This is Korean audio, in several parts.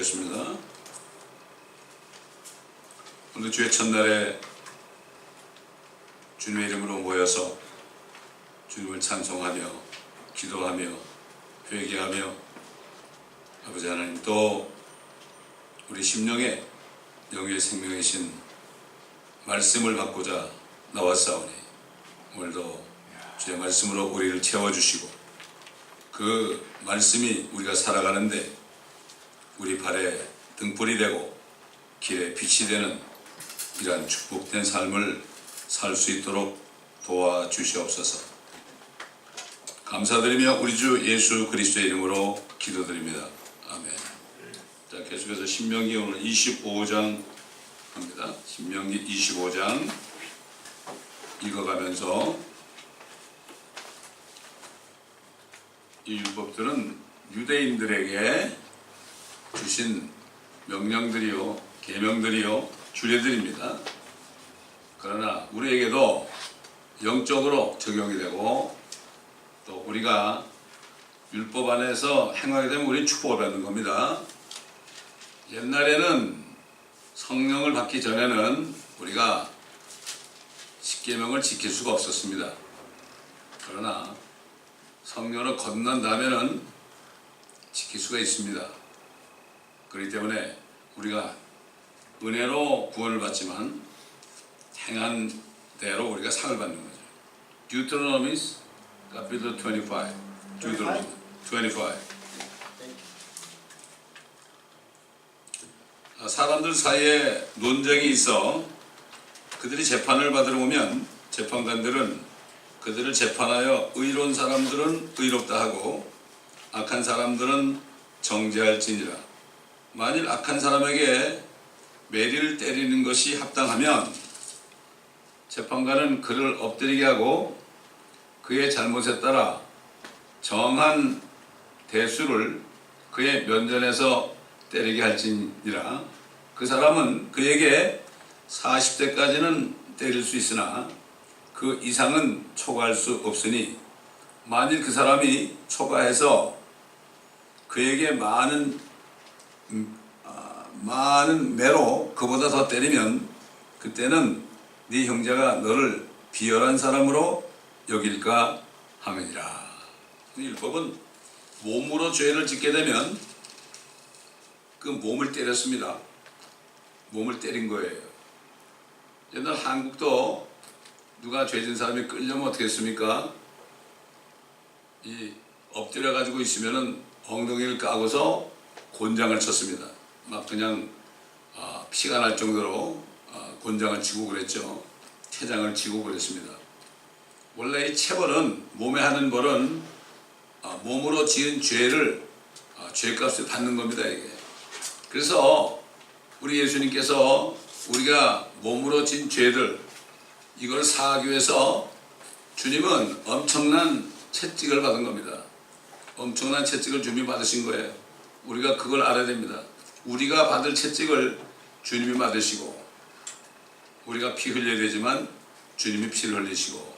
기도하겠습니다. 오늘 주의 첫날에 주님의 이름으로 모여서 주님을 찬송하며 기도하며 회개하며 아버지 하나님 또 우리 심령에 영의 생명이신 말씀을 받고자 나왔사오니 오늘도 주의 말씀으로 우리를 채워주시고 그 말씀이 우리가 살아가는데 우리 발에 등불이 되고 길에 빛이 되는 이러한 축복된 삶을 살 수 있도록 도와주시옵소서. 감사드리며 우리 주 예수 그리스도의 이름으로 기도드립니다. 아멘. 자, 계속해서 신명기 오늘 25장 합니다. 신명기 25장 읽어가면서 이 율법들은 유대인들에게 주신 명령들이요 계명들이요 규례들입니다. 그러나 우리에게도 영적으로 적용이 되고 또 우리가 율법 안에서 행하게 되면 우리는 축복을 받는 겁니다. 옛날에는 성령을 받기 전에는 우리가 십계명을 지킬 수가 없었습니다. 그러나 성령을 건넌 다음에는 지킬 수가 있습니다. 그렇기 때문에 우리가 은혜로 구원을 받지만 행한 대로 우리가 상을 받는 거죠. Deuteronomy capítulo 25. Deuteronomy 25. 사람들 사이에 논쟁이 있어 그들이 재판을 받으러 오면 재판관들은 그들을 재판하여 의로운 사람들은 의롭다 하고 악한 사람들은 정죄할지니라. 만일 악한 사람에게 매리를 때리는 것이 합당하면 재판관은 그를 엎드리게 하고 그의 잘못에 따라 정한 대수를 그의 면전에서 때리게 할지니라. 그 사람은 그에게 40대까지는 때릴 수 있으나 그 이상은 초과할 수 없으니 만일 그 사람이 초과해서 그에게 많은 매로 그보다 더 때리면 그때는 네 형제가 너를 비열한 사람으로 여길까 하느니라. 율법은 몸으로 죄를 짓게 되면 그 몸을 때렸습니다. 몸을 때린 거예요. 옛날 한국도 누가 죄진 사람이 끌려면 어떻게 했습니까? 이 엎드려 가지고 있으면은 엉덩이를 까고서 곤장을 쳤습니다. 막 그냥 피가 날 정도로 곤장을 치고 그랬죠. 태장을 치고 그랬습니다. 원래 이 체벌은 몸에 하는 벌은 몸으로 지은 죄를 죄값을 받는 겁니다. 이게. 그래서 우리 예수님께서 우리가 몸으로 진 죄들 이걸 사하기 위해서 주님은 엄청난 채찍을 받은 겁니다. 엄청난 채찍을 주님이 받으신 거예요. 우리가 그걸 알아야 됩니다. 우리가 받을 채찍을 주님이 받으시고 우리가 피 흘려야 되지만 주님이 피를 흘리시고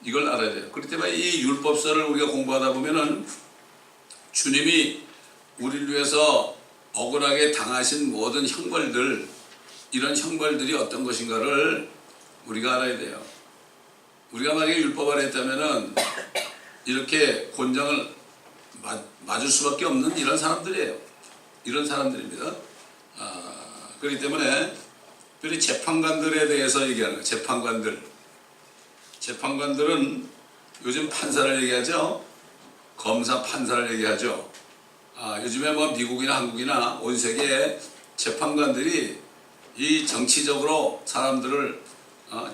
이걸 알아야 돼요. 그렇기 때문에 이 율법서를 우리가 공부하다 보면은 주님이 우리를 위해서 억울하게 당하신 모든 형벌들 이런 형벌들이 어떤 것인가를 우리가 알아야 돼요. 우리가 만약에 율법 아래 했다면은 이렇게 곤장을 맞을 수밖에 없는 이런 사람들이에요. 이런 사람들입니다. 그렇기 때문에 우리 재판관들에 대해서 얘기하는 거예요. 재판관들은 요즘 판사를 얘기하죠. 검사 판사를 얘기하죠. 요즘에 뭐 미국이나 한국이나 온 세계에 재판관들이 이 정치적으로 사람들을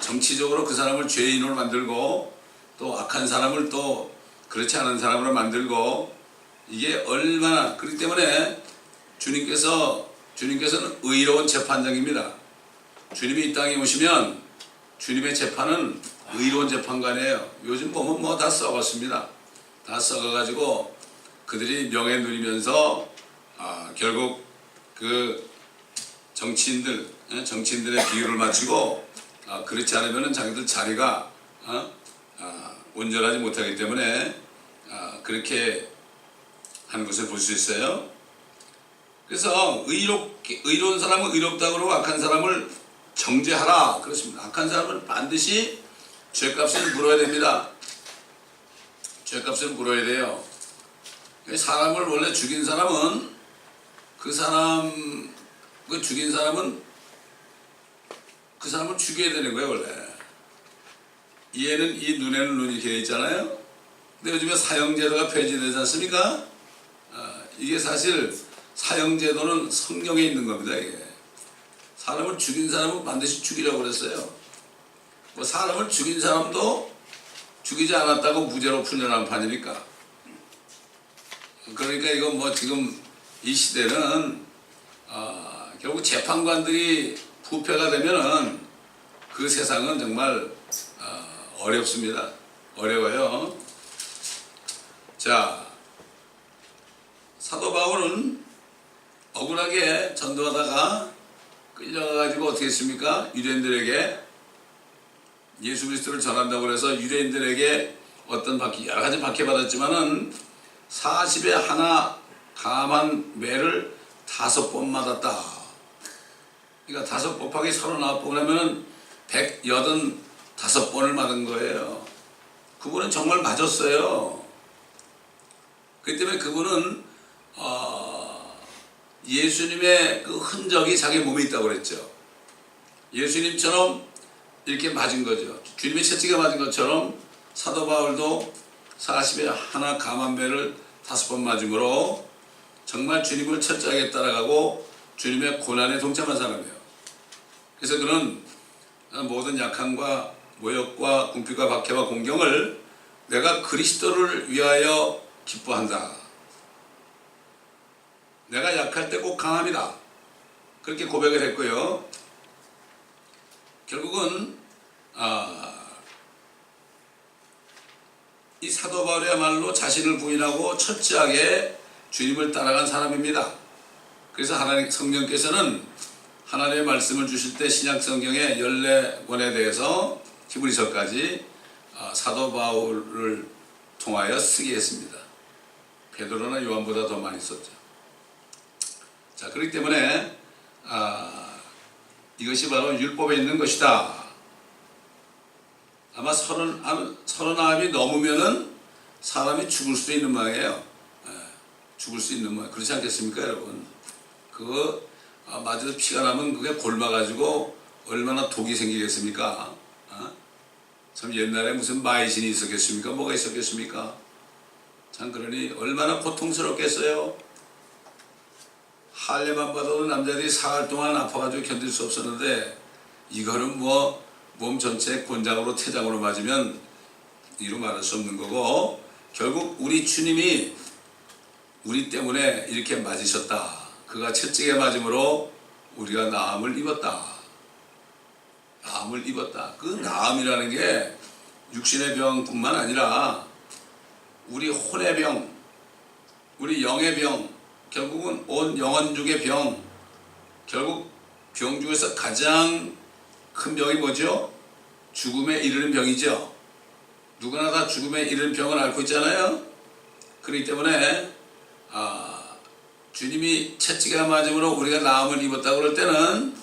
정치적으로 그 사람을 죄인으로 만들고 또 악한 사람을 또 그렇지 않은 사람으로 만들고 이게 얼마나 그렇기 때문에 주님께서는 의로운 재판장입니다. 주님이 이 땅에 오시면 주님의 재판은 의로운 재판관이에요. 요즘 보면 뭐 다 썩었습니다. 다 썩어가지고 그들이 명예 누리면서 결국 그 정치인들의 비율을 맞추고 그렇지 않으면 자기들 자리가 온전하지 못하기 때문에 그렇게 하는 것을 볼 수 있어요. 그래서 의로운 사람은 의롭다고 그러고 악한 사람을 정죄하라 그렇습니다. 악한 사람은 반드시 죄값을 물어야 됩니다. 죄값을 물어야 돼요. 사람을 원래 죽인 사람은 그 죽인 사람은 그 사람을 죽여야 되는 거예요 원래. 이에는 이 눈에는 눈이 되어 있잖아요. 근데 요즘에 사형제도가 폐지되지 않습니까? 이게 사실 사형제도는 성경에 있는 겁니다. 이게 사람을 죽인 사람은 반드시 죽이라고 그랬어요. 뭐 사람을 죽인 사람도 죽이지 않았다고 무죄로 풀려난 판이니까. 그러니까 이거 뭐 지금 이 시대는 결국 재판관들이 부패가 되면은 그 세상은 정말 어렵습니다. 어려워요. 자, 사도 바울은 억울하게 전도하다가 끌려가가지고 어떻게 했습니까? 유대인들에게 예수 그리스도를 전한다고 해서 유대인들에게 어떤 여러 가지 박해받았지만은 40에 하나 감한 매를 5번 맞았다. 그러니까 5 곱하기 39번 하면은 185번을 맞은 거예요. 그분은 정말 맞았어요. 그렇기 때문에 그분은 예수님의 그 흔적이 자기 몸에 있다고 그랬죠. 예수님처럼 이렇게 맞은 거죠. 주님의 채찍에 맞은 것처럼 사도 바울도 40에 하나 감한 매를 5번 맞음으로 정말 주님을 철저하게 따라가고 주님의 고난에 동참한 사람이에요. 그래서 그는 모든 약함과 모욕과 궁핍과 박해와 공경을 내가 그리스도를 위하여 기뻐한다. 내가 약할 때 꼭 강합니다. 그렇게 고백을 했고요. 결국은 이 사도 바울이야말로 자신을 부인하고 철저하게 주님을 따라간 사람입니다. 그래서 하나님 성령께서는 하나님의 말씀을 주실 때 신약 성경의 14권에 대해서 히브리서까지 사도 바울을 통하여 쓰게 했습니다. 베드로나 요한보다 더 많이 썼죠. 자, 그렇기 때문에 이것이 바로 율법에 있는 것이다. 아마 39이 넘으면은 사람이 죽을 수도 있는 모양이에요. 죽을 수 있는 모양. 그렇지 않겠습니까, 여러분? 그거 맞아서 피가 나면 그게 골마가지고 얼마나 독이 생기겠습니까? 참 옛날에 무슨 마이신이 있었겠습니까? 뭐가 있었겠습니까? 참 그러니 얼마나 고통스럽겠어요. 할례만 받아도 남자들이 사흘 동안 아파가지고 견딜 수 없었는데 이거는 뭐 몸 전체 곤장으로 태장으로 맞으면 이루 말할 수 없는 거고, 결국 우리 주님이 우리 때문에 이렇게 맞으셨다. 그가 채찍에 맞음으로 우리가 나음을 입었다. 나음을 입었다. 그 나음이라는 게 육신의 병뿐만 아니라 우리 혼의 병, 우리 영의 병, 결국은 온 영혼중의 병, 결국 병 중에서 가장 큰 병이 뭐죠? 죽음에 이르는 병이죠. 누구나 다 죽음에 이르는 병을 앓고 있잖아요. 그렇기 때문에 주님이 채찍에 맞음으로 우리가 나음을 입었다 그럴 때는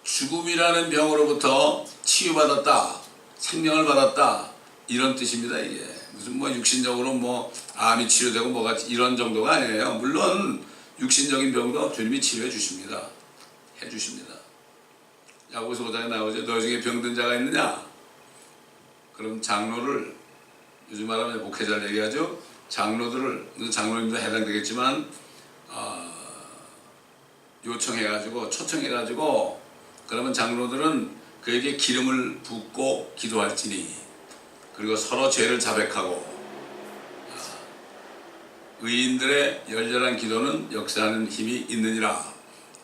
죽음이라는 병으로부터 치유받았다, 생명을 받았다, 이런 뜻입니다. 이게 무슨 뭐 육신적으로 뭐 암이 치료되고 뭐가 이런 정도가 아니에요. 물론 육신적인 병도 주님이 치료해 주십니다. 해 주십니다. 야고보서 5장에 나오죠. 너 중에 병든 자가 있느냐? 그럼 장로를, 요즘 말하면 목회자를 얘기하죠. 장로들을, 장로님도 해당되겠지만 요청해가지고 초청해가지고, 그러면 장로들은 그에게 기름을 붓고 기도할지니, 그리고 서로 죄를 자백하고 의인들의 열렬한 기도는 역사하는 힘이 있느니라,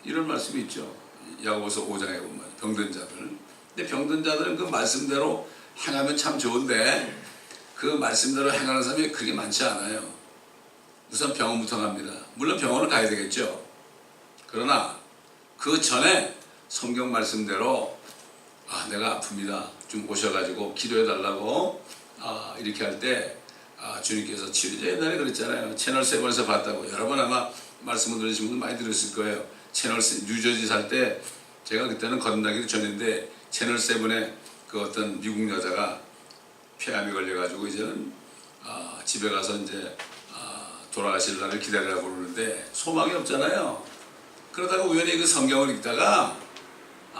이런 말씀이 있죠. 야고보서 5장에 보면 병든 자들. 근데 병든 자들은 그 말씀대로 행하면 참 좋은데 그 말씀대로 행하는 사람이 그렇게 많지 않아요. 우선 병원부터 갑니다. 물론 병원을 가야 되겠죠. 그러나 그 전에 성경 말씀대로 내가 아픕니다, 좀 오셔가지고 기도해 달라고 이렇게 할 때 주님께서 치료제, 옛날에 그랬잖아요. 채널 7에서 봤다고. 여러분 아마 말씀을 들으신 분들 많이 들었을 거예요. 뉴저지 살 때 제가 그때는 거듭나기도 전인데 채널 7에 그 어떤 미국 여자가 폐암이 걸려가지고 이제는 집에 가서 이제 돌아가실 날을 기다리라고 그러는데 소망이 없잖아요. 그러다가 우연히 그 성경을 읽다가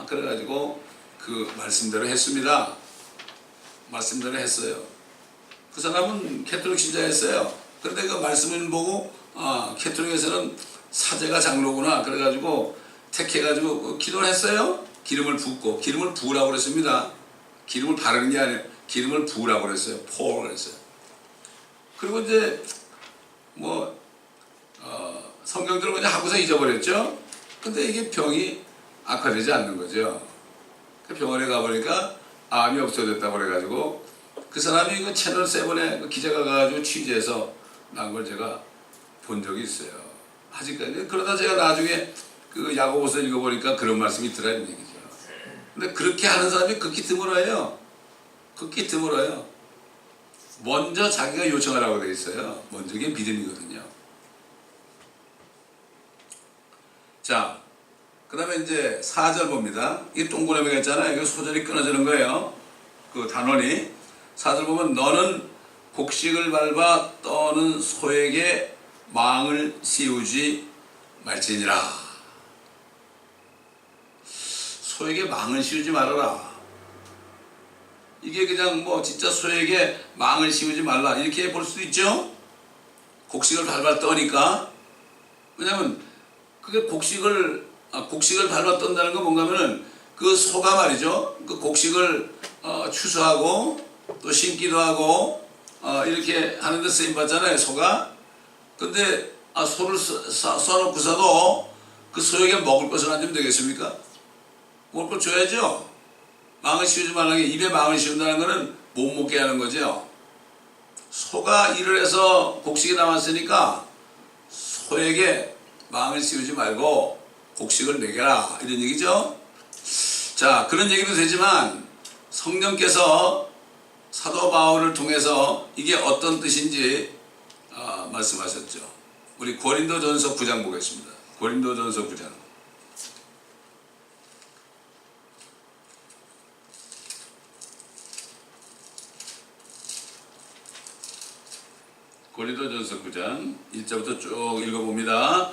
그래가지고 그 말씀대로 했습니다. 말씀대로 했어요. 그 사람은 캐톨릭 신자였어요. 그런데 그 말씀을 보고 캐톨릭에서는 사제가 장로구나 그래가지고 택해가지고 기도를 했어요. 기름을 붓고 기름을 부으라고 그랬습니다. 기름을 바르는 게 아니에요. 기름을 부으라고 그랬어요. 포를 그랬어요. 그리고 이제 성경대로 그냥 하고서 잊어버렸죠. 근데 이게 병이 악화되지 않는 거죠. 그 병원에 가보니까 암이 없어졌다고 그래가지고 그 사람이 그 채널 7에 그 기자가 가가지고 취재해서 난 걸 제가 본 적이 있어요. 아직까지. 그러다 제가 나중에 그 야고보서 읽어보니까 그런 말씀이 있더라는 얘기죠. 근데 그렇게 하는 사람이 극히 드물어요. 극히 드물어요. 먼저 자기가 요청하라고 돼 있어요. 먼저 이게 믿음이거든요. 자, 그 다음에 이제 4절 봅니다. 이게 동그라미가 있잖아요. 이거 소절이 끊어지는 거예요. 그 단원이. 4절 보면 너는 곡식을 밟아 떠는 소에게 망을 씌우지 말지니라. 소에게 망을 씌우지 말아라. 이게 그냥 진짜 소에게 망을 씌우지 말라 이렇게 볼 수도 있죠. 곡식을 밟아 떠니까. 왜냐면 그게 곡식을 밟아 떤다는 건 뭔가 하면은 그 소가 말이죠. 그 곡식을 추수하고 또 심기도 하고 이렇게 하는데 쓰임 받잖아요. 소가. 근데 소를 쏴놓고서도 그 소에게 먹을 것을 안 주면 되겠습니까? 먹을 걸 줘야죠. 망을 씌우지 말라는 게 입에 망을 씌운다는 것은 못 먹게 하는 거죠. 소가 일을 해서 곡식이 남았으니까 소에게 망을 씌우지 말고 곡식을 먹여라 이런 얘기죠. 자, 그런 얘기도 되지만 성령께서 사도 바울을 통해서 이게 어떤 뜻인지 말씀하셨죠. 우리 고린도전서 9장 보겠습니다. 고린도전서 9장. 고린도전서 9장 1절부터 쭉 읽어봅니다.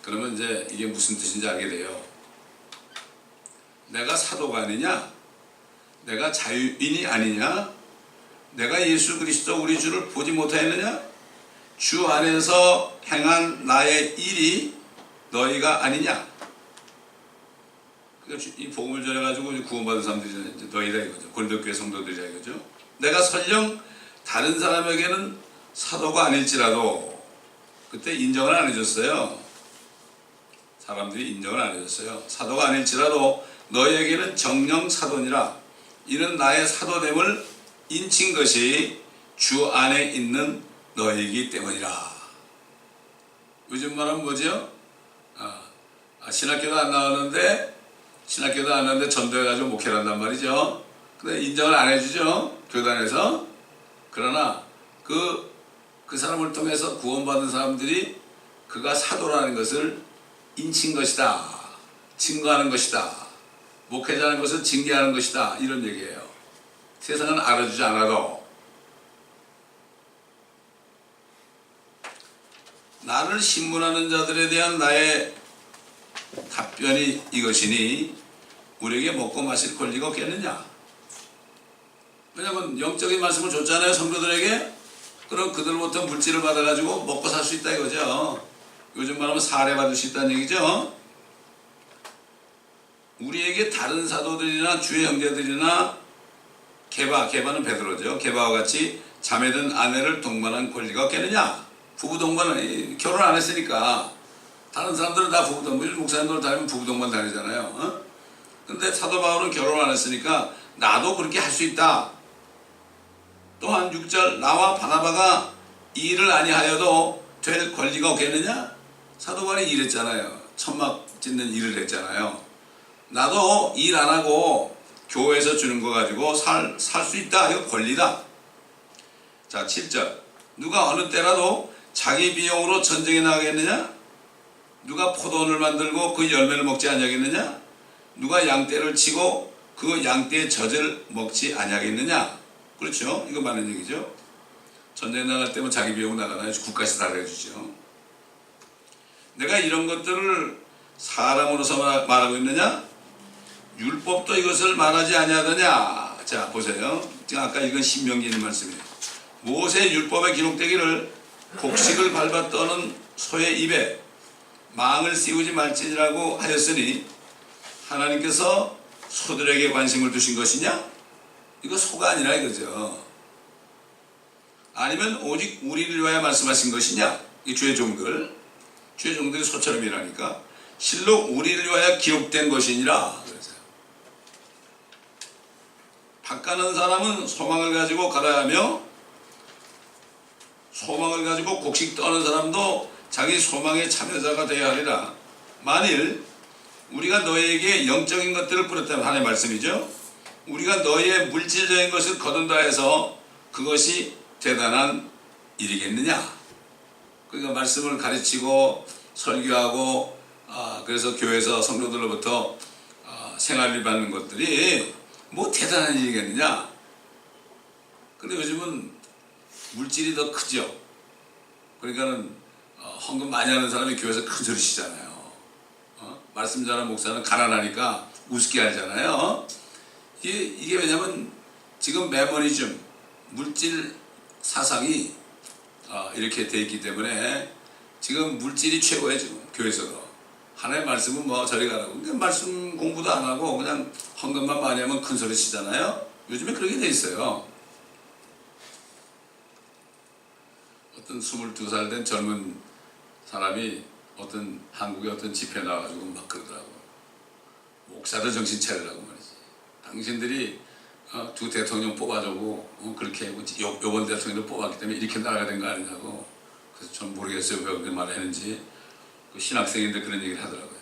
그러면 이제 이게 무슨 뜻인지 알게 돼요. 내가 사도가 아니냐? 내가 자유인이 아니냐? 내가 예수 그리스도 우리 주를 보지 못하였느냐? 주 안에서 행한 나의 일이 너희가 아니냐? 이 복음을 전해가지고 구원받은 사람들이 이제 너희다 이거죠. 고린도 교회 성도들이라 이거죠. 내가 설령 다른 사람에게는 사도가 아닐지라도 그때 인정을 안 해줬어요. 사람들이 인정을 안 해줬어요. 사도가 아닐지라도 너희에게는 정령 사도니라. 이는 나의 사도됨을 인친 것이 주 안에 있는 너희이기 때문이라. 요즘 말은 뭐죠? 신학교도 안 나오는데 전도해가지고 목회를 한단 말이죠. 근데 인정을 안 해주죠. 교단에서. 그러나 그 사람을 통해서 구원받은 사람들이 그가 사도라는 것을 인친 것이다. 증거하는 것이다. 목회자라는 것을 징계하는 것이다. 이런 얘기예요. 세상은 알아주지 않아도 나를 신문하는 자들에 대한 나의 답변이 이것이니 우리에게 먹고 마실 권리가 없겠느냐. 왜냐하면 영적인 말씀을 줬잖아요. 성도들에게. 그럼 그들부터 물질을 받아가지고 먹고 살 수 있다 이거죠. 요즘 말하면 사례 받을 수 있다는 얘기죠. 우리에게 다른 사도들이나 주의 형제들이나 게바는 베드로죠. 게바와 같이 자매든 아내를 동반한 권리가 없겠느냐. 부부 동반은 결혼 안 했으니까 다른 사람들은 다 부부 동반, 목사님들 다니면 부부 동반 다니잖아요. 근데 사도 바울은 결혼 안 했으니까 나도 그렇게 할 수 있다. 또한 6절 나와 바나바가 이 일을 아니하여도 될 권리가 없겠느냐? 사도 바울이 일했잖아요. 천막 짓는 일을 했잖아요. 나도 일 안 하고 교회에서 주는 거 가지고 살 수 있다. 이거 권리다. 자, 7절 누가 어느 때라도 자기 비용으로 전쟁에 나가겠느냐? 누가 포도원을 만들고 그 열매를 먹지 아니하겠느냐? 누가 양떼를 치고 그 양떼의 젖을 먹지 아니하겠느냐? 그렇죠? 이거 맞는 얘기죠. 전쟁 나갈 때면 자기 비용 나가나요? 국가에서 다 해주죠. 내가 이런 것들을 사람으로서 말하고 있느냐? 율법도 이것을 말하지 아니하더냐? 자 보세요. 지금 아까 이건 신명기에 있는 말씀이에요. 모세 율법에 기록되기를 곡식을 밟아 떠는 소의 입에 망을 씌우지 말지니라고 하였으니 하나님께서 소들에게 관심을 두신 것이냐? 이거 소가 아니라 이거죠. 아니면 오직 우리를 위하여 말씀하신 것이냐? 이 주의 종들이 소처럼 일하니까 실로 우리를 위하여 기록된 것이니라. 그래서요. 밭가는 사람은 소망을 가지고 갈아야 하며 소망을 가지고 곡식 떠는 사람도 자기 소망의 참여자가 되어야 하리라. 만일 우리가 너에게 영적인 것들을 뿌렸다면 하나님의 말씀이죠. 우리가 너의 물질적인 것을 거둔다 해서 그것이 대단한 일이겠느냐. 그러니까 말씀을 가르치고 설교하고 그래서 교회에서 성도들로부터 생활비 받는 것들이 뭐 대단한 일이겠느냐. 근데 요즘은 물질이 더 크죠. 그러니까는 헌금 많이 하는 사람이 교회에서 큰 소리 치잖아요. 말씀 잘하는 목사는 가난하니까 우습게 알잖아요. 이게 왜냐면 지금 메모리즘, 물질 사상이 이렇게 돼 있기 때문에 지금 물질이 최고예요. 지금 교회에서도 하나님의 말씀은 뭐 저리 가라고, 그러니까 말씀 공부도 안 하고 그냥 헌금만 많이 하면 큰 소리 치잖아요. 요즘에 그렇게 돼 있어요. 어떤 22살 된 젊은 사람이 어떤 한국의 어떤 집회에 나와가지고 막 그러더라고. 목사들 정신 차리라고 말이지. 당신들이 두 대통령 뽑아주고 그렇게 요번 대통령도 뽑았기 때문에 이렇게 나가야 된 거 아니냐고. 그래서 전 모르겠어요 왜 그렇게 말했는지. 그 신학생인데 그런 얘기를 하더라고요.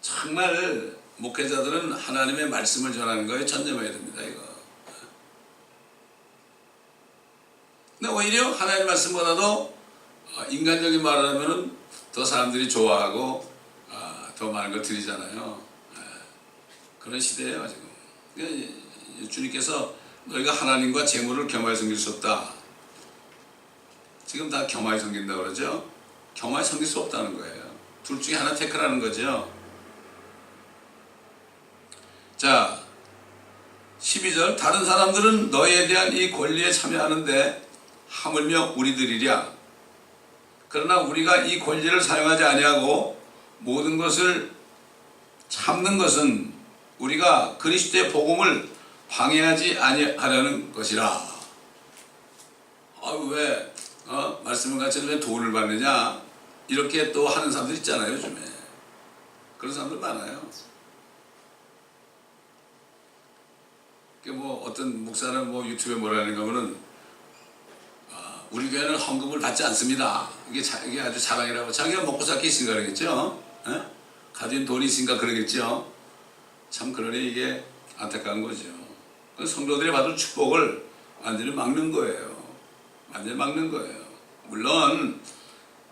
정말 목회자들은 하나님의 말씀을 전하는 거에 전념해야 됩니다. 이거. 근데 오히려 하나님의 말씀보다도 인간적인 말을 하면은 더 사람들이 좋아하고 더 많은 걸 드리잖아요. 그런 시대예요 지금. 그러니까 주님께서 너희가 하나님과 재물을 겸하여 섬길 수 없다. 지금 다 겸하여 섬긴다고 그러죠. 겸하여 섬길 수 없다는 거예요. 둘 중에 하나 택하라는 거죠. 자 12절 다른 사람들은 너희에 대한 이 권리에 참여하는데 하물며 우리들이랴. 그러나 우리가 이 권리를 사용하지 아니하고 모든 것을 참는 것은 우리가 그리스도의 복음을 방해하지 아니하려는 것이라. 왜 말씀을 가르치는 왜 돈을 받느냐 이렇게 또 하는 사람들 있잖아요. 요즘에 그런 사람들 많아요. 뭐 어떤 목사는 뭐 유튜브에 뭐라 하는가 하면은 우리 교회는 헌금을 받지 않습니다. 이게 아주 자랑이라고. 자기가 먹고 살게 있으니까 그러겠죠. 가진 돈이 있으니까 그러겠죠. 참 그러니 이게 안타까운 거죠. 성도들이 받을 축복을 완전히 막는 거예요. 완전히 막는 거예요. 물론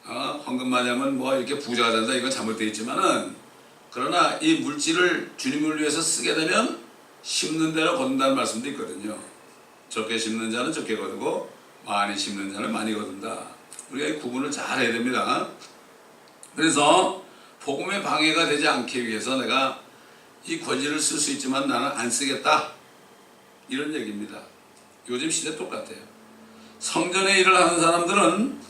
헌금 많이 하면 뭐 이렇게 부자가 된다 이건 잘못되어 있지만은 그러나 이 물질을 주님을 위해서 쓰게 되면 심는 대로 거둔다는 말씀도 있거든요. 적게 심는 자는 적게 거두고 많이 심는 자는 많이 거둔다. 우리가 이 구분을 잘 해야 됩니다. 그래서 복음의 방해가 되지 않기 위해서 내가 이 권리를 쓸 수 있지만 나는 안 쓰겠다. 이런 얘기입니다. 요즘 시대 똑같아요. 성전의 일을 하는 사람들은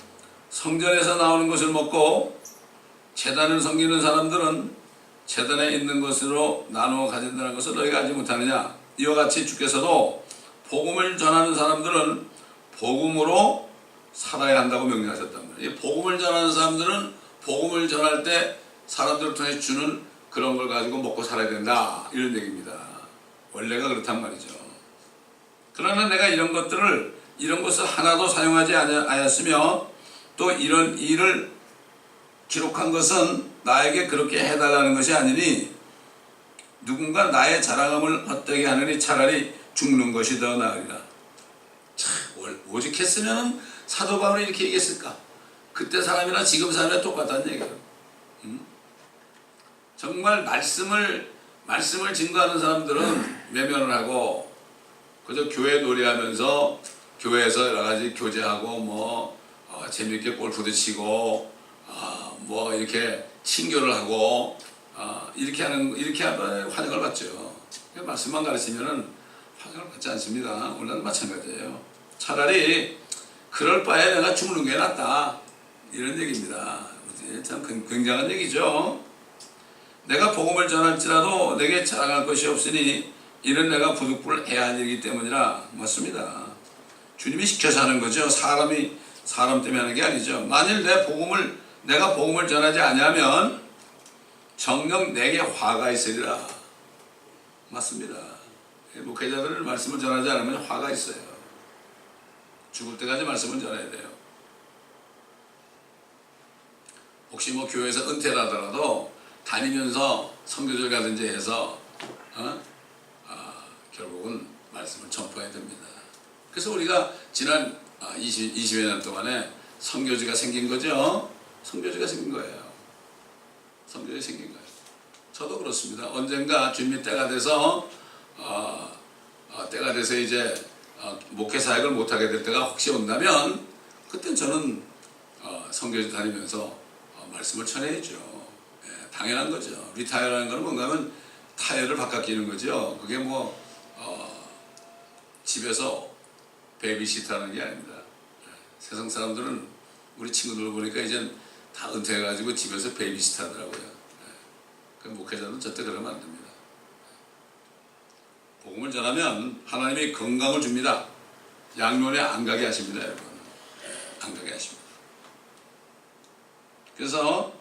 성전에서 나오는 것을 먹고 제단을 섬기는 사람들은 제단에 있는 것으로 나누어 가진다는 것을 너희가 알지 못하느냐. 이와 같이 주께서도 복음을 전하는 사람들은 복음으로 살아야 한다고 명령하셨단 말이에요. 복음을 전하는 사람들은 복음을 전할 때 사람들을 통해 주는 그런 걸 가지고 먹고 살아야 된다. 이런 얘기입니다. 원래가 그렇단 말이죠. 그러나 내가 이런 것을 하나도 사용하지 않았으며 또 이런 일을 기록한 것은 나에게 그렇게 해달라는 것이 아니니 누군가 나의 자랑함을 헛되게 하느니 차라리 죽는 것이 더 나으리라. 참 오직했으면 사도 바울이 이렇게 얘기했을까? 그때 사람이나 지금 사람이나 똑같다는 얘기예요. 정말 말씀을 증거하는 사람들은 외면을 하고 그저 교회 놀이하면서 교회에서 여러 가지 교제하고 뭐 재미있게 골프도 치고 뭐 이렇게 친교를 하고 이렇게 하면 환영을 받죠. 말씀만 가르치면은 환영을 받지 않습니다. 오늘도 마찬가지예요. 차라리 그럴 바에 내가 죽는 게 낫다 이런 얘기입니다. 참 굉장한 얘기죠. 내가 복음을 전할지라도 내게 자랑할 것이 없으니 이는 내가 부득불 해야 할 일이기 때문이라. 맞습니다. 주님이 시켜서 하는 거죠. 사람 때문에 하는 게 아니죠. 만일 내가 복음을 전하지 아니하면 정녕 내게 화가 있으리라. 맞습니다. 목회자들은 말씀을 전하지 않으면 화가 있어요. 죽을 때까지 말씀을 전해야 돼요. 혹시 뭐 교회에서 은퇴를 하더라도 다니면서 선교절 가든지 해서 결국은 말씀을 전파해야 됩니다. 그래서 우리가 지난 20여 년 동안에 선교지가 생긴 거죠. 선교지가 생긴 거예요. 선교지가 생긴 거예요. 저도 그렇습니다. 언젠가 주님이 때가 돼서 이제 목회 사역을 못하게 될 때가 혹시 온다면 그땐 저는 선교지 다니면서 말씀을 전해야죠. 예, 당연한 거죠. 리타이어라는 건 뭔가 하면 타이어를 바꿔 끼는 거죠. 그게 뭐 집에서 베이비시터하는 게 아닙니다. 예, 세상 사람들은 우리 친구들 보니까 이제 다 은퇴해가지고 집에서 베이비시터 하더라고요. 예, 그 목회자는 절대 그러면 안 됩니다. 복음을 전하면 하나님이 건강을 줍니다. 양론에 안 가게 하십니다, 여러분. 안 가게 하십니다. 그래서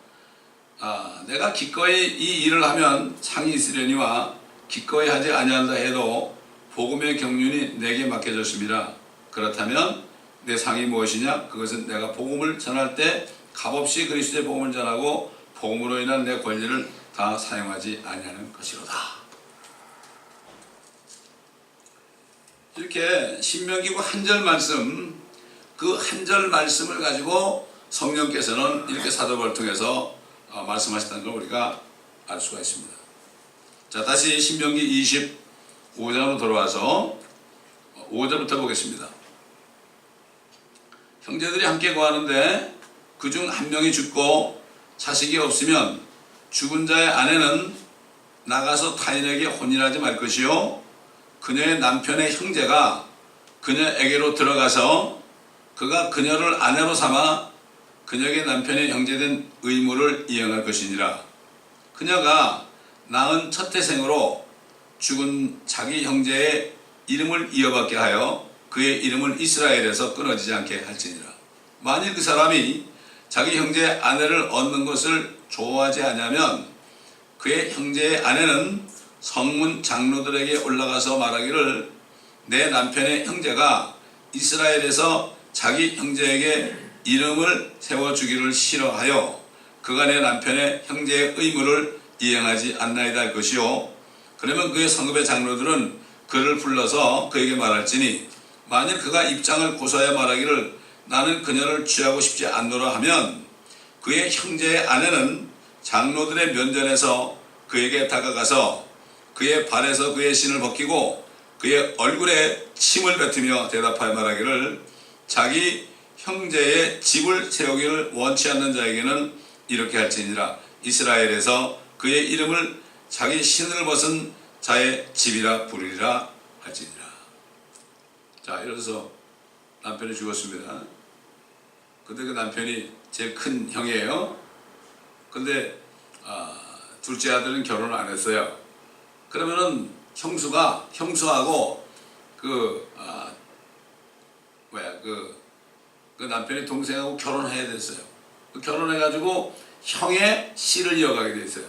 내가 기꺼이 이 일을 하면 상이 있으려니와 기꺼이 하지 아니한다 해도 복음의 경륜이 내게 맡겨졌습니다. 그렇다면 내 상이 무엇이냐? 그것은 내가 복음을 전할 때 값없이 그리스도의 복음을 전하고 복음으로 인한 내 권리를 다 사용하지 아니하는 것이로다. 이렇게 신명기구 한 절 말씀, 그 한 절 말씀을 가지고 성령께서는 이렇게 사도를 통해서 말씀하셨다는 걸 우리가 알 수가 있습니다. 자, 다시 신명기 25장으로 돌아와서 5절부터 보겠습니다. 형제들이 함께 거하는데 그중 한 명이 죽고 자식이 없으면 죽은 자의 아내는 나가서 타인에게 혼인하지 말 것이요 그녀의 남편의 형제가 그녀에게로 들어가서 그가 그녀를 아내로 삼아 그녀의 남편의 형제된 의무를 이행할 것이니라. 그녀가 낳은 첫 태생으로 죽은 자기 형제의 이름을 이어받게 하여 그의 이름을 이스라엘에서 끊어지지 않게 할지니라. 만일 그 사람이 자기 형제의 아내를 얻는 것을 좋아하지 않으면 그의 형제의 아내는 성문 장로들에게 올라가서 말하기를 내 남편의 형제가 이스라엘에서 자기 형제에게 이름을 세워주기를 싫어하여 그가 내 남편의 형제의 의무를 이행하지 않나이다 할 것이요 그러면 그의 성읍의 장로들은 그를 불러서 그에게 말할지니 만일 그가 입장을 고소하여 말하기를 나는 그녀를 취하고 싶지 않노라 하면 그의 형제의 아내는 장로들의 면전에서 그에게 다가가서 그의 발에서 그의 신을 벗기고 그의 얼굴에 침을 뱉으며 대답하여 말하기를 자기 형제의 집을 세우기를 원치 않는 자에게는 이렇게 할지니라. 이스라엘에서 그의 이름을 자기 신을 벗은 자의 집이라 부르리라 할지니라. 자, 이래서 남편이 죽었습니다. 근데 그 남편이 제일 큰 형이에요. 근데 둘째 아들은 결혼을 안 했어요. 그러면은 형수하고 그 남편이 동생하고 결혼해야 됐어요. 결혼해가지고 형의 씨를 이어가게 됐어요.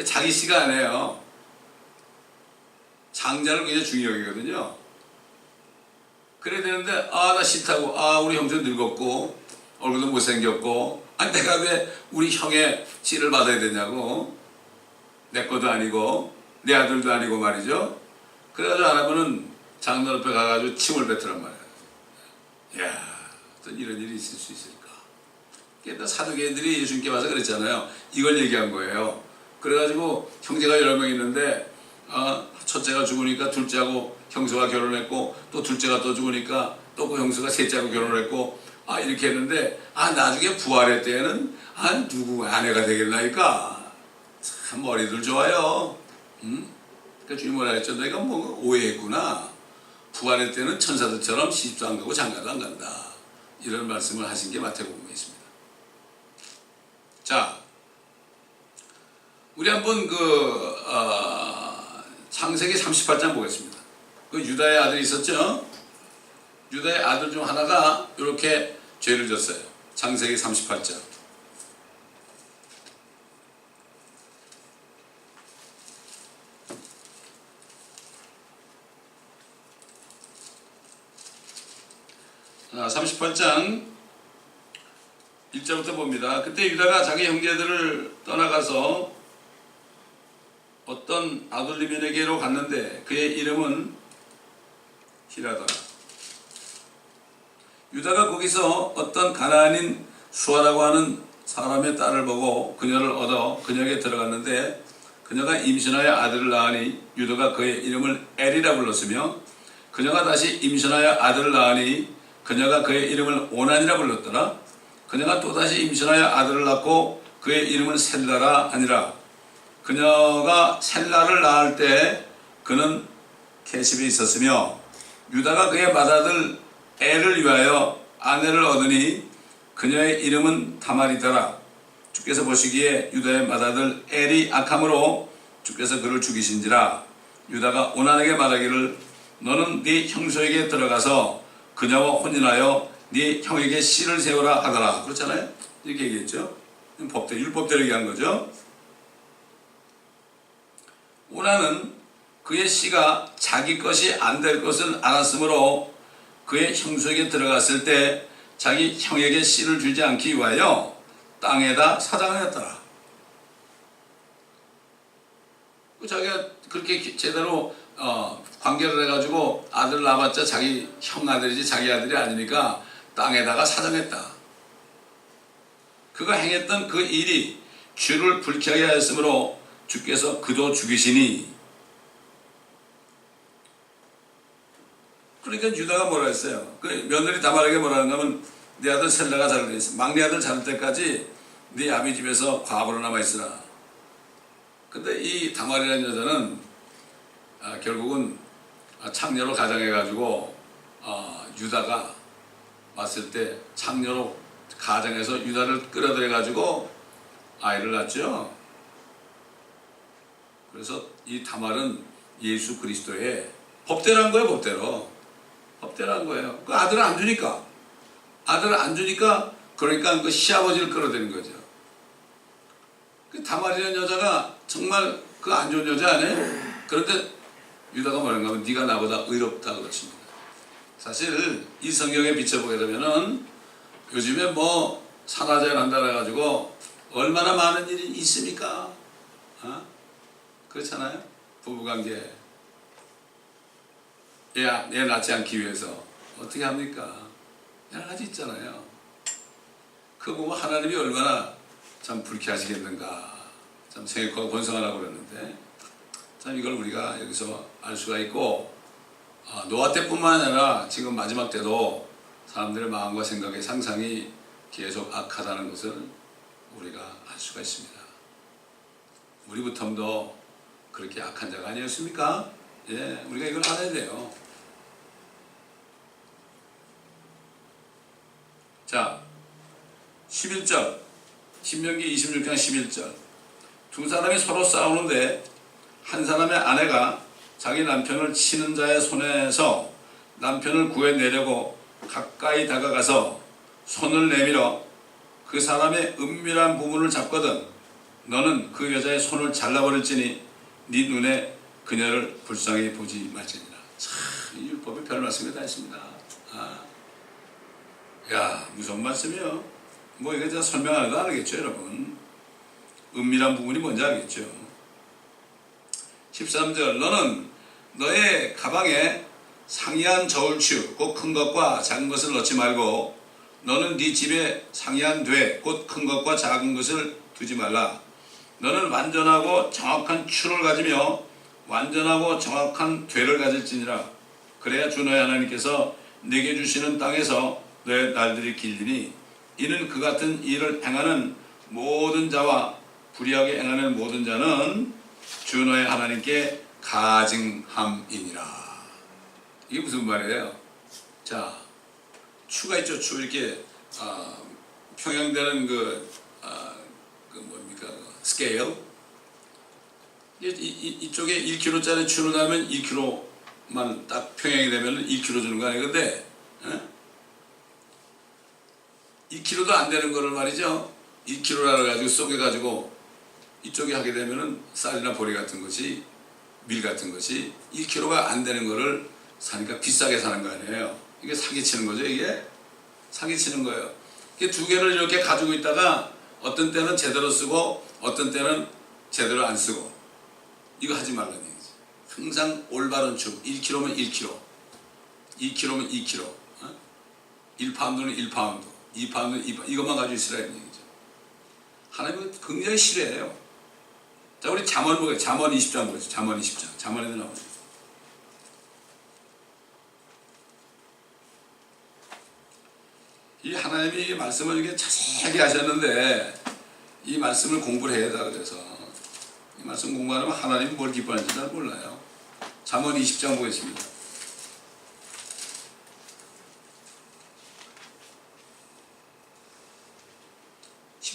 자기 씨가 아니에요. 장자를 굉장히 중요하게 여기거든요. 그래야 되는데 나 싫다고 우리 형제 늙었고 얼굴도 못생겼고 내가 왜 우리 형의 씨를 받아야 되냐고 내 것도 아니고 내 아들도 아니고 말이죠. 그래가지고 안 하면은 장로 앞에 가가지고 침을 뱉으란 말이에요. 이야, 어떤 이런 일이 있을 수 있을까? 그러니까 사두개인들이 예수님께 와서 그랬잖아요. 이걸 얘기한 거예요. 그래가지고 형제가 여러 명 있는데 첫째가 죽으니까 둘째하고 형수가 결혼했고 또 둘째가 또 죽으니까 또 그 형수가 셋째하고 결혼했고 이렇게 했는데 나중에 부활의 때에는 누구 아내가 되겠나니까 참 머리들 좋아요. 그러니까 주님 뭐라 했죠? 내가 뭐 오해했구나. 부활의 때는 천사들처럼 시집도 안 가고 장가도 안 간다. 이런 말씀을 하신 게 마태복음에 있습니다. 자, 우리 한번 창세기 38장 보겠습니다. 그 유다의 아들이 있었죠? 유다의 아들 중 하나가 이렇게 죄를 졌어요. 창세기 38장. 자, 38장 1절부터 봅니다. 그때 유다가 자기 형제들을 떠나가서 어떤 아둘리멜에게로 갔는데 그의 이름은 히라더라. 유다가 거기서 어떤 가나안인 수아라고 하는 사람의 딸을 보고 그녀를 얻어 그녀에게 들어갔는데 그녀가 임신하여 아들을 낳으니 유다가 그의 이름을 엘이라 불렀으며 그녀가 다시 임신하여 아들을 낳으니 그녀가 그의 이름을 오난이라 불렀더라. 그녀가 또다시 임신하여 아들을 낳고 그의 이름은 셀라라 하니라. 그녀가 셀라를 낳을 때 그는 계십에 있었으며 유다가 그의 맏아들 엘을 위하여 아내를 얻으니 그녀의 이름은 다말이더라. 주께서 보시기에 유다의 맏아들 엘이 악함으로 주께서 그를 죽이신지라. 유다가 오난에게 말하기를 너는 네 형수에게 들어가서 그녀와 혼인하여 네 형에게 씨를 세우라 하더라. 그렇잖아요? 이렇게 얘기했죠. 법대로, 율법대로 얘기한 거죠. 오난은 그의 씨가 자기 것이 안 될 것을 알았으므로 그의 형수에게 들어갔을 때 자기 형에게 씨를 주지 않기 위하여 땅에다 사장하였더라. 자기가 그렇게 제대로 관계를 해가지고 아들 낳아봤자 자기 형 아들이지 자기 아들이 아니니까 땅에다가 사장했다. 그가 행했던 그 일이 주를 불쾌하게 하였으므로 주께서 그도 죽이시니. 그러니까 유다가 뭐라 했어요? 그 며느리 다말에게 뭐라는 가면 네 아들 셀라가 자랄 때 있어. 막내 아들 자랄 때까지 네 아비 집에서 과부로 남아있으라. 근데 이 다말이라는 여자는 결국은 창녀로 가정해가지고 유다가 왔을 때 창녀로 가정해서 유다를 끌어들여가지고 아이를 낳죠. 그래서 이 다말은 예수 그리스도의 법대로 한 거예요. 법대로 한 거예요. 그 아들을 안 주니까. 그러니까 그 시아버지를 끌어들인 거죠. 그 다말이라는 여자가 정말 그 안 좋은 여자 아니에요? 그런데 유다가 뭐라는가 하면 네가 나보다 의롭다 그렇습니다. 사실 이 성경에 비춰보게 되면은 요즘에 뭐 산화제를 한다 해가지고 얼마나 많은 일이 있습니까? 그렇잖아요? 부부관계 얘 낳지 않기 위해서 어떻게 합니까? 여러 가지 있잖아요. 그거 보면 하나님이 얼마나 참 불쾌하시겠는가. 참 생육하고 번성하라고 그러는데 참 이걸 우리가 여기서 알 수가 있고 노아 때뿐만 아니라 지금 마지막 때도 사람들의 마음과 생각의 상상이 계속 악하다는 것을 우리가 알 수가 있습니다. 우리부터도 그렇게 악한 자가 아니었습니까? 예, 우리가 이걸 알아야 돼요. 자, 11절 신명기 26장 11절 두 사람이 서로 싸우는데 한 사람의 아내가 자기 남편을 치는 자의 손에서 남편을 구해내려고 가까이 다가가서 손을 내밀어 그 사람의 은밀한 부분을 잡거든 너는 그 여자의 손을 잘라버릴지니 네 눈에 그녀를 불쌍히 보지 말지니라. 참, 이 율법에 별 말씀이 다 있습니다. 야, 무서운 말씀이요. 뭐 이거 제가 설명 안 해도 알겠죠, 여러분. 은밀한 부분이 뭔지 알겠죠. 13절 너는 너의 가방에 상이한 저울추 곧 큰 것과 작은 것을 넣지 말고 너는 네 집에 상이한 되곧 큰 것과 작은 것을 두지 말라. 너는 완전하고 정확한 추를 가지며 완전하고 정확한 되를 가질지니라. 그래야 주 너의 하나님께서 네게 주시는 땅에서 너의 날들이 길리니 이는 그 같은 일을 행하는 모든 자와 불의하게 행하는 모든 자는 주 너의 하나님께 가증함이니라. 이게 무슨 말이에요? 자, 추가 있죠. 추 이렇게 평양되는 그 뭡니까 스케일. 이쪽에 1kg짜리 추를 하면 2kg만 딱 평양이 되면 2kg 주는 거 아니에요? 근데 2kg도 안 되는 거를 말이죠. 2kg를 가지고 쏘개가지고 이쪽에 하게 되면은 쌀이나 보리 같은 것이 밀 같은 것이 1kg가 안 되는 거를 사니까 비싸게 사는 거 아니에요. 이게 사기치는 거죠. 이게 사기치는 거예요. 이게 두 개를 이렇게 가지고 있다가 어떤 때는 제대로 쓰고 어떤 때는 제대로 안 쓰고 이거 하지 말라는 얘기죠. 항상 올바른 축 1kg면 1kg 2kg면 2kg 1파운드는 1파운드 2파운드는 2파운드 이것만 가지고 있으라는 얘기죠. 하나님은 굉장히 싫어해요. 자, 우리 잠언 보겠습니다. 잠언 20장 보겠습니다. 잠언 20장. 잠언에도 나오죠. 이 하나님이 이 말씀을 이렇게 자세하게 하셨는데 이 말씀을 공부를 해야 다 그래서 이 말씀 공부하면 하나님이 뭘 기뻐하는지 잘 몰라요. 잠언 20장 보겠습니다.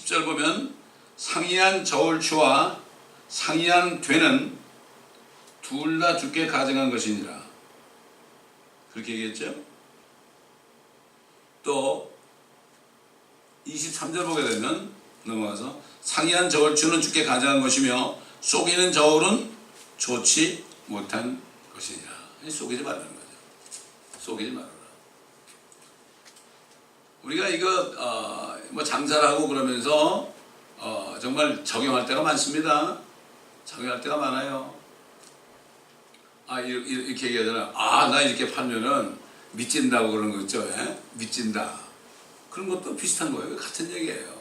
절 보면 상이한 저울추와 상이한 되는 둘 다 주께 가증한 것이니라. 그렇게 얘기했죠. 또 23절 보게 되면 넘어가서 상이한 저울추는 주께 가증한 것이며 속이는 저울은 좋지 못한 것이니라. 속이지 말라는 거죠. 속이지 말아라. 우리가 이거 뭐 장사를 하고 그러면서 정말 적용할 때가 많습니다. 적용할 때가 많아요. 이렇게 얘기하잖아. 나 이렇게 팔면은 믿진다고 그러는 거 있죠. 예? 믿진다. 그런 것도 비슷한 거예요. 같은 얘기예요.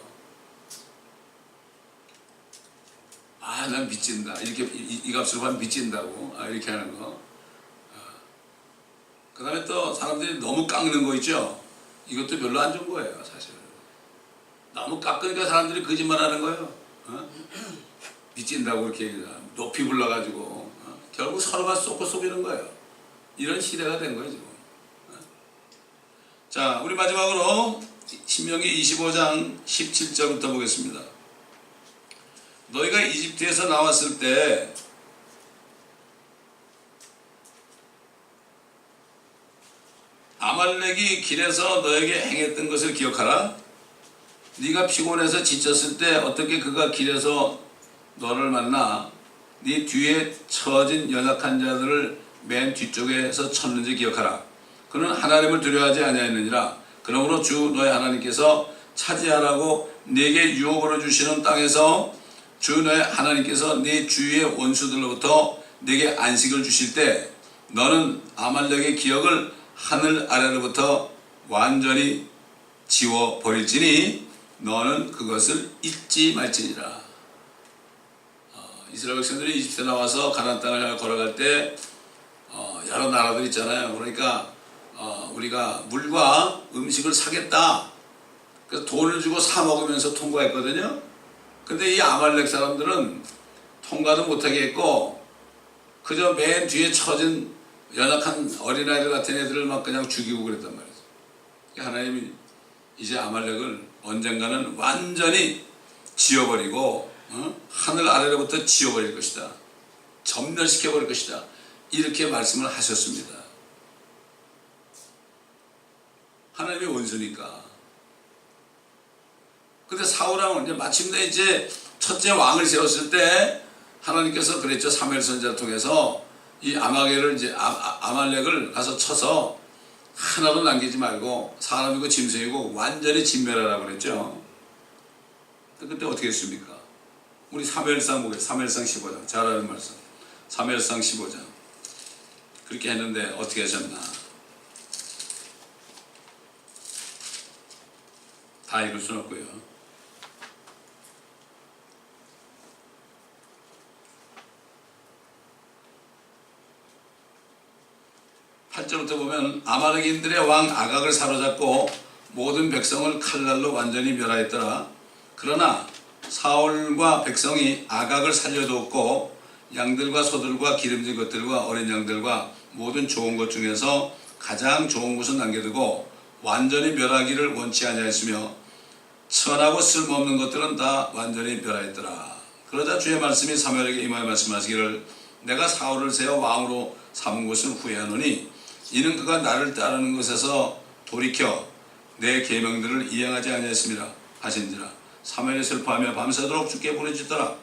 난 믿진다. 이렇게 이 값으로 하면 믿진다고. 이렇게 하는 거. 그 다음에 또 사람들이 너무 깎는 거 있죠. 이것도 별로 안 좋은 거예요, 사실. 너무 깎으니까 사람들이 거짓말 하는 거예요. 믿진다고 이렇게 높이 불러가지고 결국 서로가 쏟고 속이는 거예요. 이런 시대가 된 거예요, 지금. 자, 우리 마지막으로 신명기 25장 17절부터 보겠습니다. 너희가 이집트에서 나왔을 때 아말렉이 길에서 너에게 행했던 것을 기억하라. 네가 피곤해서 지쳤을 때 어떻게 그가 길에서 너를 만나 네 뒤에 처진 연약한 자들을 맨 뒤쪽에서 쳤는지 기억하라. 그는 하나님을 두려워하지 아니하였느니라. 그러므로 주 너의 하나님께서 차지하라고 네게 유업으로 주시는 땅에서 주 너의 하나님께서 네 주위의 원수들로부터 네게 안식을 주실 때 너는 아말렉의 기억을 하늘 아래로부터 완전히 지워버릴지니 너는 그것을 잊지 말지니라. 이스라엘 백성들이 이집트에 나와서 가나안 땅을 걸어갈 때 여러 나라들 있잖아요. 그러니까 우리가 물과 음식을 사겠다. 그래서 돈을 주고 사 먹으면서 통과했거든요. 근데 이 아말렉 사람들은 통과도 못하게 했고 그저 맨 뒤에 처진 연약한 어린아이들 같은 애들을 막 그냥 죽이고 그랬단 말이죠. 하나님이 이제 아말렉을 언젠가는 완전히 지워버리고 하늘 아래로부터 지워버릴 것이다. 전멸시켜버릴 것이다. 이렇게 말씀을 하셨습니다. 하나님의 원수니까. 근데 사울왕은 이제 마침내 이제 첫째 왕을 세웠을 때 하나님께서 그랬죠. 사무엘 선지자를 통해서 이 아말렉을 가서 쳐서 하나도 남기지 말고 사람이고 짐승이고 완전히 진멸하라고 그랬죠. 그때 어떻게 했습니까? 우리 사무엘상 보겠습니다. 사무엘상 15장 잘 아는 말씀. 사무엘상 15장 그렇게 했는데 어떻게 하셨나? 다 읽을 수는 없고요. 8절부터 보면 아말렉인들의 왕 아각을 사로잡고 모든 백성을 칼날로 완전히 멸하였더라. 그러나 사울과 백성이 아각을 살려두었고 양들과 소들과 기름진 것들과 어린 양들과 모든 좋은 것 중에서 가장 좋은 것은 남겨두고 완전히 멸하기를 원치 아니하였으며 천하고 쓸모없는 것들은 다 완전히 멸하였더라. 그러자 주의 말씀이 사무엘에게 임하여 말씀하시기를 내가 사울을 세워 왕으로 삼은 것을 후회하노니 이는 그가 나를 따르는 것에서 돌이켜 내 계명들을 이행하지 아니하였습니다 하신지라. 사무엘이 슬퍼하며 밤새도록 주께 부르짖더라.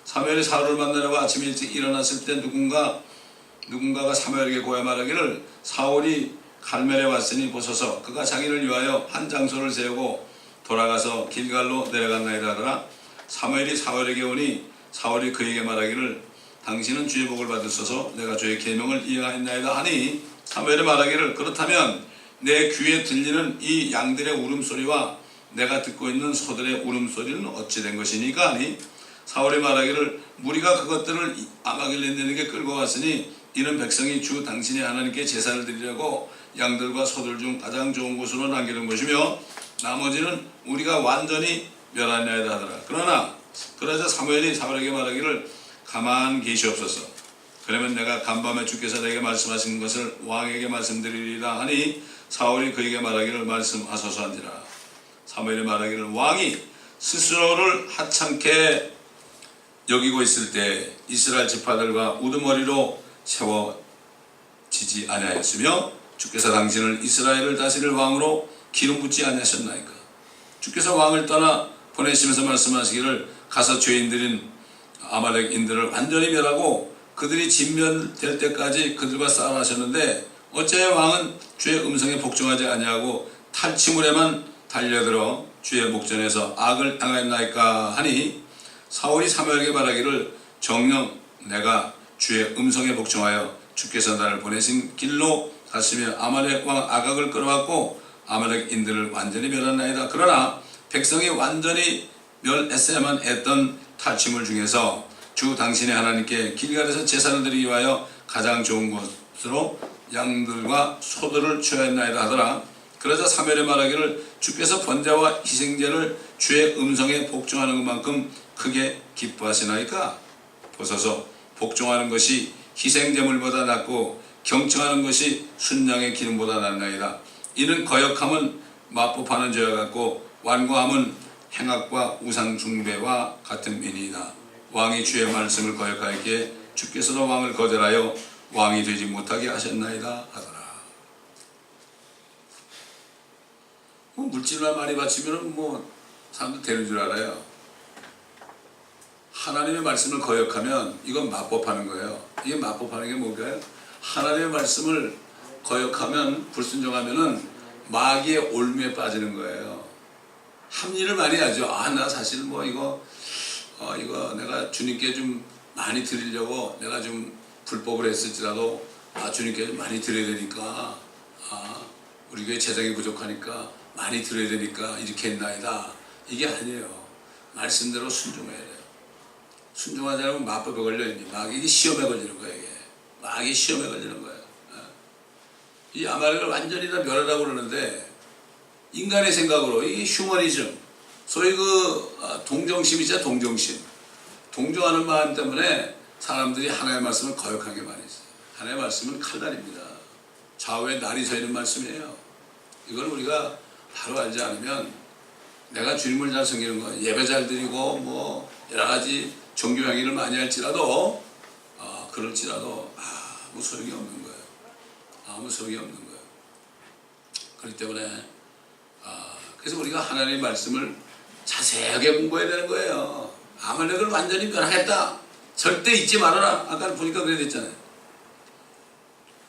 사무엘이 사울을 만나려고 아침 일찍 일어났을 때 누군가가 사무엘에게 고하여 말하기를 사울이 갈멜에 왔으니 보소서 그가 자기를 위하여 한 장소를 세우고 돌아가서 길갈로 내려갔나이다 하더라. 사무엘이 사울에게 오니 사울이 그에게 말하기를 당신은 주의 복을 받으소서 내가 주의 계명을 이행하였나이다 하니 사무엘이 말하기를 그렇다면 내 귀에 들리는 이 양들의 울음소리와 내가 듣고 있는 소들의 울음소리는 어찌 된 것이니까 하니 사울이 말하기를 무리가 그것들을 아마겟론에게 끌고 갔으니 이는 백성이 주 당신의 하나님께 제사를 드리려고 양들과 소들 중 가장 좋은 곳으로 남기는 것이며 나머지는 우리가 완전히 멸하나이다 하더라. 그러자 사무엘이 사울에게 말하기를 가만 계시옵소서. 그러면 내가 간밤에 주께서 내게 말씀하신 것을 왕에게 말씀드리리라 하니 사울이 그에게 말하기를 말씀하소서 한지라. 사무엘이 말하기를 왕이 스스로를 하찮게 여기고 있을 때 이스라엘 지파들과 우두머리로 세워지지 아니하였으며 주께서 당신을 이스라엘을 다스릴 왕으로 기름 붓지 아니하셨나이까. 주께서 왕을 떠나 보내시면서 말씀하시기를 가서 죄인들인 아말렉인들을 완전히 멸하고 그들이 진멸될 때까지 그들과 싸우라 하셨는데 어찌하여 왕은 주의 음성에 복종하지 아니하고 탈취물에만 달려들어 주의 목전에서 악을 당하였나이까 하니 사울이 사무엘에게 말하기를 정녕 내가 주의 음성에 복종하여 주께서 나를 보내신 길로 갔으며 아말렉 왕 아각을 끌어왔고 아말렉인들을 완전히 멸하나이다. 그러나 백성이 완전히 멸했어야만 했던 탈취물 중에서 주 당신의 하나님께 길갈에서 제사를 드리기 위하여 가장 좋은 곳으로 양들과 소들을 취하였나이다 하더라. 그러자 사무엘이 말하기를 주께서 번제와 희생제를 주의 음성에 복종하는 것만큼 크게 기뻐하시나이까. 보소서 복종하는 것이 희생제물보다 낫고 경청하는 것이 순양의 기름보다 낫나이다. 이는 거역함은 맞법하는 죄와 같고 완고함은 행악과 우상 숭배와 같은 민이다. 왕이 주의 말씀을 거역하였기에 주께서도 왕을 거절하여 왕이 되지 못하게 하셨나이다 하더라. 물질만 많이 바치면 사람들 되는 줄 알아요. 하나님의 말씀을 거역하면 이건 맞법하는 거예요. 이게 맞법하는 게 뭔가요? 하나님의 말씀을 거역하면 불순종하면은 마귀의 올무에 빠지는 거예요. 합리를 많이 하죠. 나 사실 이거 내가 주님께 좀 많이 드리려고 내가 좀 불법을 했을지라도 주님께 많이 드려야 되니까 우리 교회 재정이 부족하니까 많이 드려야 되니까 이렇게 했나이다. 이게 아니에요. 말씀대로 순종해야 돼요. 순종하지 않으면 마법에 걸려있니. 마귀 시험에 걸리는 거예요. 이게. 마귀 시험에 걸리는 거예요. 이 아말렉을 완전히 다 멸하라고 그러는데 인간의 생각으로 이게 휴머니즘, 소위 동정심 있잖아요. 동정심. 동정하는 마음 때문에 사람들이 하나님의 말씀을 거역한 게 많이 있어요. 하나님의 말씀은 칼날입니다. 좌우에 날이 서 있는 말씀이에요. 이걸 우리가 바로 알지 않으면 내가 주님을 잘 섬기는 거, 예배 잘 드리고 여러 가지 종교 행위를 많이 할지라도 그럴지라도 아무 소용이 없는 거예요. 아무 소용이 없는 거예요. 그렇기 때문에 그래서 우리가 하나님의 말씀을 자세하게 공부해야 되는 거예요. 아말렉을 완전히 멸하겠다. 절대 잊지 말아라. 아까 보니까 그래 됐잖아요.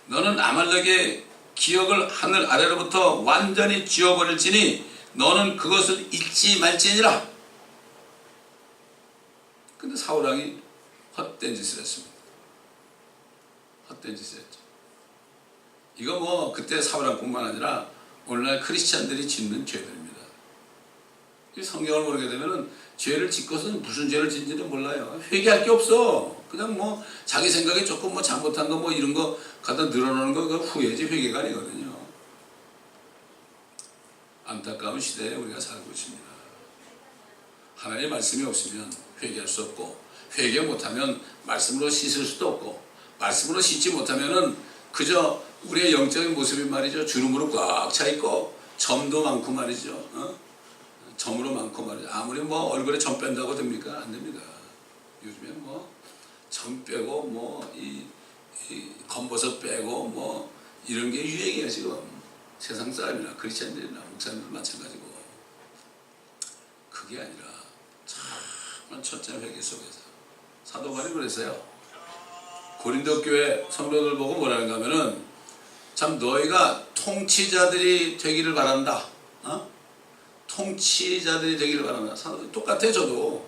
너는 아말렉의 기억을 하늘 아래로부터 완전히 지워버릴지니 너는 그것을 잊지 말지니라. 근데 사울왕이 헛된 짓을 했습니다. 헛된 짓을 했죠. 이거 그때 사울왕뿐만 아니라 오늘날 크리스찬들이 짓는 죄들입니다. 이 성경을 모르게 되면은 죄를 짓고서는 무슨 죄를 짓는지도 몰라요. 회개할 게 없어. 그냥 뭐 자기 생각에 조금 뭐 잘못한 거 뭐 이런 거 갖다 늘어놓는 거 그 후회지 회개가 아니거든요. 안타까운 시대에 우리가 살고 있습니다. 하나님의 말씀이 없으면 회개할 수 없고, 회개 못하면 말씀으로 씻을 수도 없고, 말씀으로 씻지 못하면은 그저 우리의 영적인 모습이 말이죠, 주름으로 꽉 차 있고 점도 많고 말이죠, 점으로 많고 말이죠. 아무리 뭐 얼굴에 점 뺀다고 됩니까? 안 됩니다. 요즘에 뭐 점 빼고 뭐 이 검버섯 빼고 뭐 이런 게 유행이에요 지금. 세상 사람이나 크리스찬들이나 목사님들 마찬가지고. 그게 아니라 정말 첫째 회개 속에서 사도 바울이 그랬어요. 고린도 교회 성도들 보고 뭐라는가 하면은, 참 너희가 통치자들이 되기를 바란다. 통치자들이 되기를 바란다. 똑같아. 저도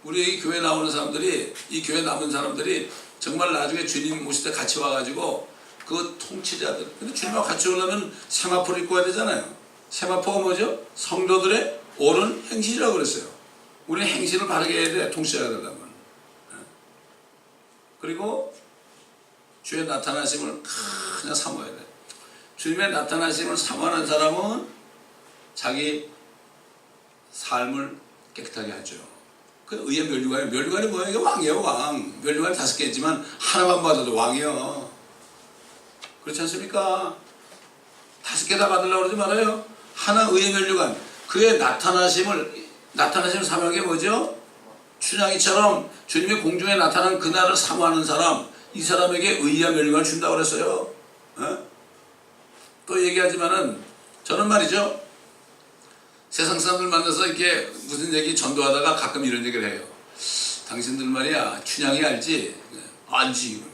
우리 이 교회 나오는 사람들이, 이 교회 남은 사람들이 정말 나중에 주님 오실 때 같이 와가지고 그 통치자들, 근데 주님하고 같이 오려면 세마포를 입고 와야 되잖아요. 세마포가 뭐죠? 성도들의 옳은 행실이라고 그랬어요. 우리는 행실을 바르게 해야 돼, 통치자가 되려면. 그리고 주의 나타나심을 그냥 사모해야 돼. 주님의 나타나심을 사모하는 사람은 자기 삶을 깨끗하게 하죠. 그 의의 면류관이, 면류관이 뭐예요? 이게 왕이에요, 왕. 면류관이 5개 있지만 하나만 받아도 왕이요. 그렇지 않습니까? 5개 다 받으려고 그러지 말아요. 하나 의의 면류관. 그의 나타나심을 사모하는 게 뭐죠? 춘향이처럼 주님이 공중에 나타난 그날을 사모하는 사람, 이 사람에게 의의 면류관을 준다고 그랬어요. 또 얘기하지만은, 저는 말이죠, 세상 사람들 만나서 이렇게 무슨 얘기 전도하다가 가끔 이런 얘기를 해요. 당신들 말이야, 춘향이 알지? 알지.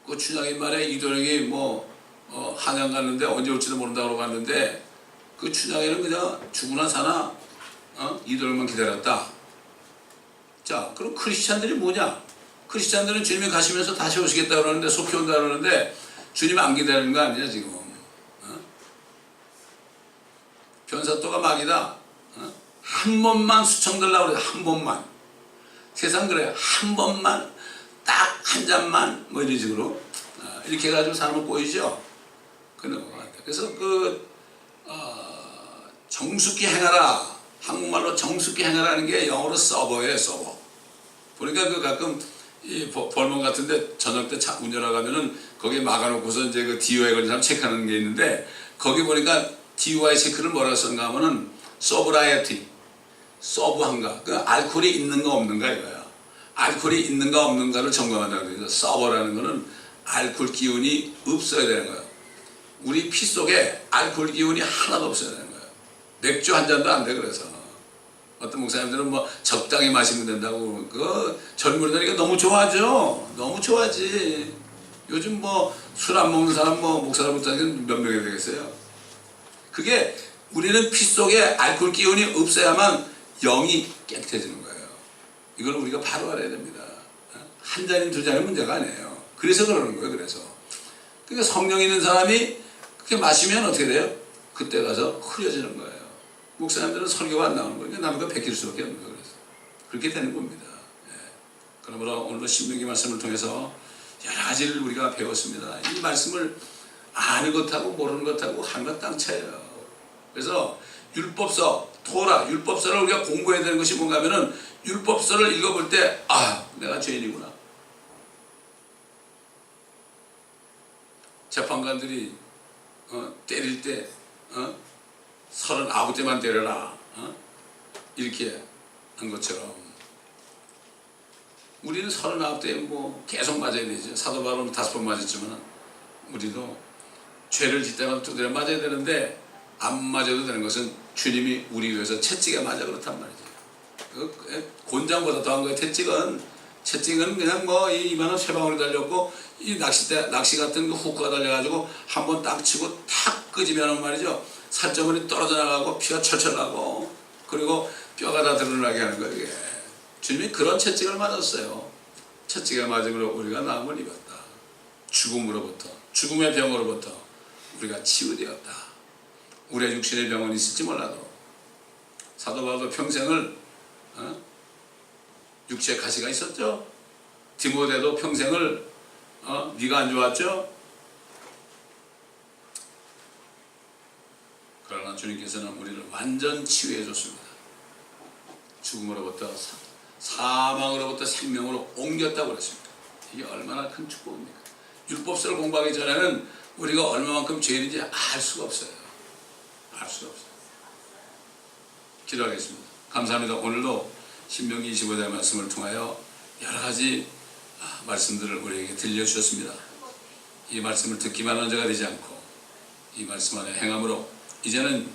그 춘향이 말에 이도령이 뭐 한양 갔는데 언제 올지도 모른다고 갔는데, 그 춘향이는 그냥 죽으나 사나 이도령만 기다렸다. 자, 그럼 크리스찬들이 뭐냐? 크리스찬들은 주님이 가시면서 다시 오시겠다 그러는데, 속히 온다 그러는데 주님 안 기다리는 거 아니야 지금? 변사또가 막이다. 한 번만 수청 들라고 그래. 한 번만. 세상 그래. 한 번만, 딱 한 잔만, 뭐 이런 식으로 이렇게 해가지고 사람을 꼬이죠. 그래서 정숙히 행하라. 한국말로 정숙히 행하라는 게 영어로 서버예요, 서버. 보니까 그 가끔 이 벌몬 같은데 저녁 때 차 운전하고 가면은 거기에 막아놓고서 이제 그 DUI 걸린 사람 체크하는 게 있는데, 거기 보니까 DUI 체크를 뭐라고 썼는가 하면은 sobriety, 서브한가, 그 알코올이 있는가 없는가 이거야. 알코올이 있는가 없는가를 점검한다고 그래서 서버라는 거는 알코올 기운이 없어야 되는 거야. 우리 피 속에 알코올 기운이 하나도 없어야 되는 거야. 맥주 한 잔도 안 돼. 그래서 어떤 목사님들은 뭐 적당히 마시면 된다고, 그 젊은이들이 너무 좋아하죠. 너무 좋아하지. 요즘 뭐 술 안 먹는 사람 뭐 목사님부터는 몇 명이 되겠어요. 그게 우리는 피 속에 알코올 기운이 없어야만 영이 깨끗해지는 거예요. 이걸 우리가 바로 알아야 됩니다. 한 잔인 두 잔은 문제가 아니에요. 그래서 그러는 거예요. 그래서 그러니까 성령 있는 사람이 그렇게 마시면 어떻게 돼요? 그때 가서 흐려지는 거예요. 목사님들은 설교가 안 나오는 거니까 남과 베낄 수밖에 없는 거예요. 그래서 그렇게 되는 겁니다. 그러므로 오늘도 신명기 말씀을 통해서 여러 가지를 우리가 배웠습니다. 이 말씀을 아는 것하고 모르는 것하고 하나가 땅 차이예요. 그래서 율법서, 토라, 율법서를 우리가 공부해야 되는 것이 뭔가 하면은, 율법서를 읽어볼 때, 내가 죄인이구나. 재판관들이 때릴 때 39대만 때려라, 이렇게 한 것처럼 우리는 39대 뭐 계속 맞아야 되죠. 사도 바울은 5번 맞았지만 우리도 죄를 짓다가 두드려 맞아야 되는데, 안 맞아도 되는 것은 주님이 우리 위해서 채찍에 맞아 그렇단 말이죠. 곤장보다 더한 거예요. 채찍은 그냥 뭐 이만한 쇠방울이 달렸고, 이 낚시 같은 그 후크가 달려가지고 한번 딱 치고 탁 끄집으면 말이죠, 살점물이 떨어져 나가고 피가 철철 나고, 그리고 뼈가 다 드러나게 하는 거예요. 이게 주님이 그런 채찍을 맞았어요. 채찍에 맞음으로 우리가 나음을 입었다. 죽음으로부터, 죽음의 병으로부터 우리가 치유되었다. 우리의 육신의 병은 있을지 몰라도 사도 바울도 평생을 육체의 가시가 있었죠. 디모데도 평생을 네가 안 좋았죠? 그러나 주님께서는 우리를 완전 치유해 줬습니다. 죽음으로부터 사망으로부터 생명으로 옮겼다고 그랬습니다. 이게 얼마나 큰 축복입니까? 율법서를 공부하기 전에는 우리가 얼마만큼 죄인인지 알 수가 없어요. 알 수가 없어요. 기도하겠습니다. 감사합니다. 오늘도 신명기 25장 말씀을 통하여 여러 가지 말씀들을 우리에게 들려주셨습니다. 이 말씀을 듣기만 한 자가 되지 않고 이 말씀 안에 행함으로 이제는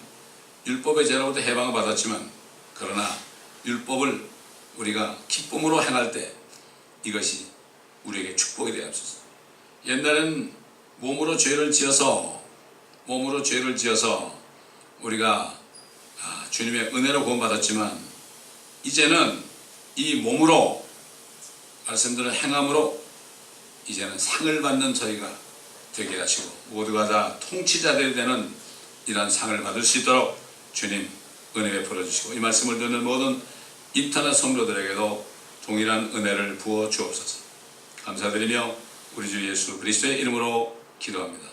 율법의 죄로부터 해방을 받았지만 그러나 율법을 우리가 기쁨으로 행할 때 이것이 우리에게 축복이 되옵소서. 옛날엔 몸으로 죄를 지어서 우리가 주님의 은혜로 구원받았지만 이제는 이 몸으로 말씀드린 행함으로 이제는 상을 받는 저희가 되게 하시고 모두가 다 통치자들이 되는 이러한 상을 받을 수 있도록 주님 은혜 베풀어 주시고 이 말씀을 듣는 모든 인터넷 성도들에게도 동일한 은혜를 부어 주옵소서. 감사드리며 우리 주 예수 그리스도의 이름으로 기도합니다.